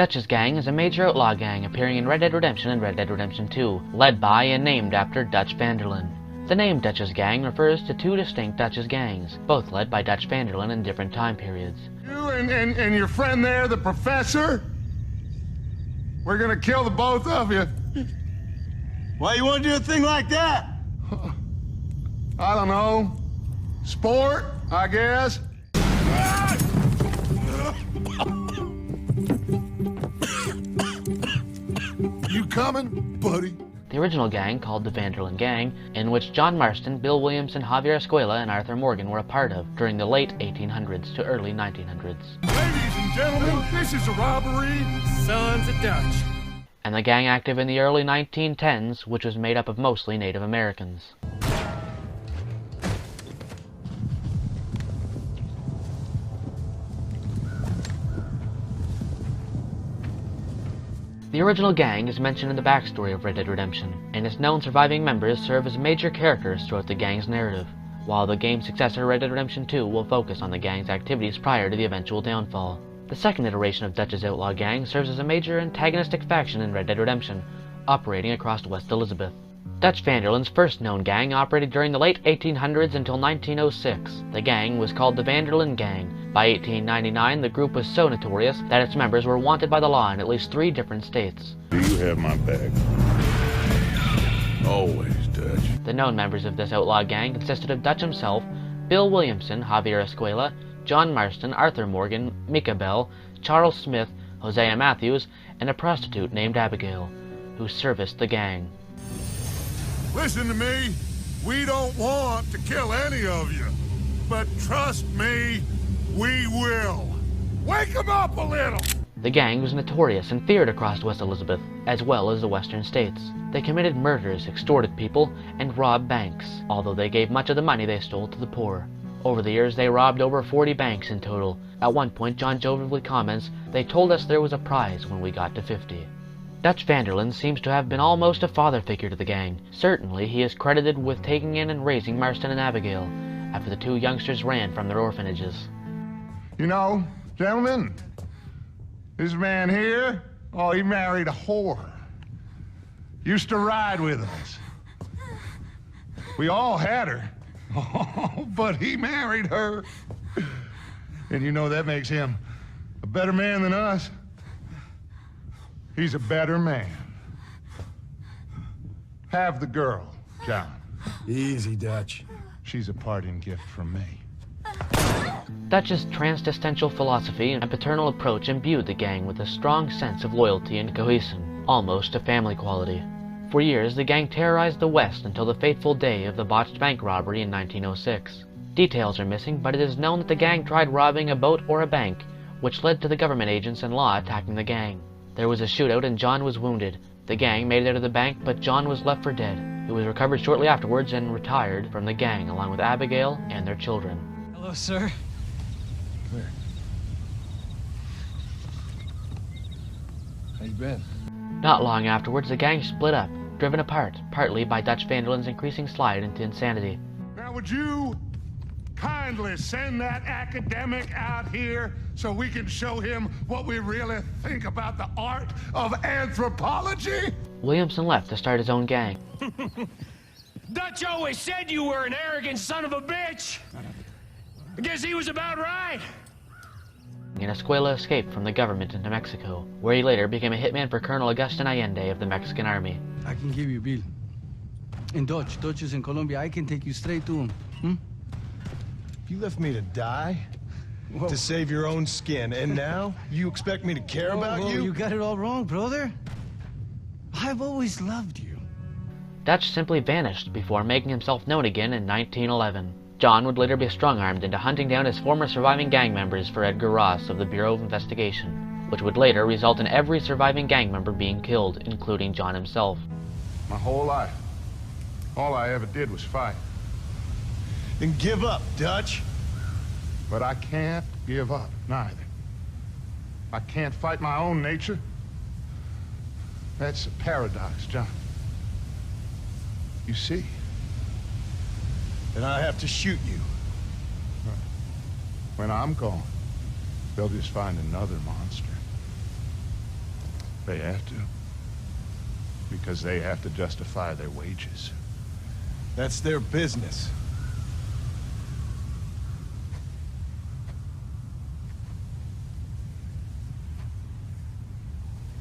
Dutch's gang is a major outlaw gang appearing in Red Dead Redemption and Red Dead Redemption 2, led by and named after Dutch Van der Linde. The name Dutch's gang refers to two distinct Dutch's gangs, both led by Dutch Van der Linde in different time periods. You and your friend there, the professor? We're gonna kill the both of you. Why you want to do a thing like that? I don't know. Sport, I guess. You coming, buddy? The original gang, called the Van der Linde Gang, in which John Marston, Bill Williamson, Javier Escuela, and Arthur Morgan were a part of during the late 1800s to early 1900s. Ladies and gentlemen, this is a robbery. Sons of Dutch. And the gang active in the early 1910s, which was made up of mostly Native Americans. The original gang is mentioned in the backstory of Red Dead Redemption, and its known surviving members serve as major characters throughout the gang's narrative, while the game's successor Red Dead Redemption 2 will focus on the gang's activities prior to the eventual downfall. The second iteration of Dutch's outlaw gang serves as a major antagonistic faction in Red Dead Redemption, operating across West Elizabeth. Dutch Van der Linde's first known gang operated during the late 1800s until 1906. The gang was called the Van der Linde Gang. By 1899, the group was so notorious that its members were wanted by the law in at least 3 different states. Do you have my bag? Always, Dutch. The known members of this outlaw gang consisted of Dutch himself, Bill Williamson, Javier Escuela, John Marston, Arthur Morgan, Micah Bell, Charles Smith, Hosea Matthews, and a prostitute named Abigail, who serviced the gang. Listen to me. We don't want to kill any of you. But trust me, we will. Wake them up a little! The gang was notorious and feared across West Elizabeth, as well as the western states. They committed murders, extorted people, and robbed banks, although they gave much of the money they stole to the poor. Over the years, they robbed over 40 banks in total. At one point, John jovially comments, "They told us there was a prize when we got to 50. Dutch Van der Linde seems to have been almost a father figure to the gang. Certainly, he is credited with taking in and raising Marston and Abigail, after the 2 youngsters ran from their orphanages. You know, gentlemen, this man here, oh, he married a whore. Used to ride with us. We all had her. Oh, but he married her. And you know that makes him a better man than us. He's a better man. Have the girl, John. Easy, Dutch. She's a parting gift from me. Dutch's transcendental philosophy and paternal approach imbued the gang with a strong sense of loyalty and cohesion, almost a family quality. For years, the gang terrorized the West until the fateful day of the botched bank robbery in 1906. Details are missing, but it is known that the gang tried robbing a boat or a bank, which led to the government agents and law attacking the gang. There was a shootout and John was wounded. The gang made it out of the bank, but John was left for dead. He was recovered shortly afterwards and retired from the gang along with Abigail and their children. Hello, sir. Come here. How you been? Not long afterwards, the gang split up, driven apart, partly by Dutch Van der Linde's increasing slide into insanity. Now, would you kindly send that academic out here so we can show him what we really think about the art of anthropology? Williamson left to start his own gang. Dutch always said you were an arrogant son of a bitch. I guess he was about right. And Escuela escaped from the government into Mexico, where he later became a hitman for Colonel Agustin Allende of the Mexican Army. I can give you a bill. In Dutch. Dutch is in Colombia. I can take you straight to him. You left me to die? Whoa. To save your own skin, and now you expect me to care about you? You got it all wrong, brother. I've always loved you. Dutch simply vanished before making himself known again in 1911. John would later be strong-armed into hunting down his former surviving gang members for Edgar Ross of the Bureau of Investigation, which would later result in every surviving gang member being killed, including John himself. My whole life, all I ever did was fight. Then give up, Dutch. But I can't give up, neither. I can't fight my own nature. That's a paradox, John. You see? Then I have to shoot you. When I'm gone, they'll just find another monster. They have to. Because they have to justify their wages. That's their business.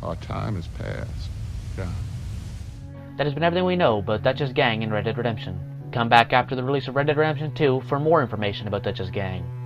Our time has passed, John. That has been everything we know about Dutch's gang in Red Dead Redemption. Come back after the release of Red Dead Redemption 2 for more information about Dutch's gang.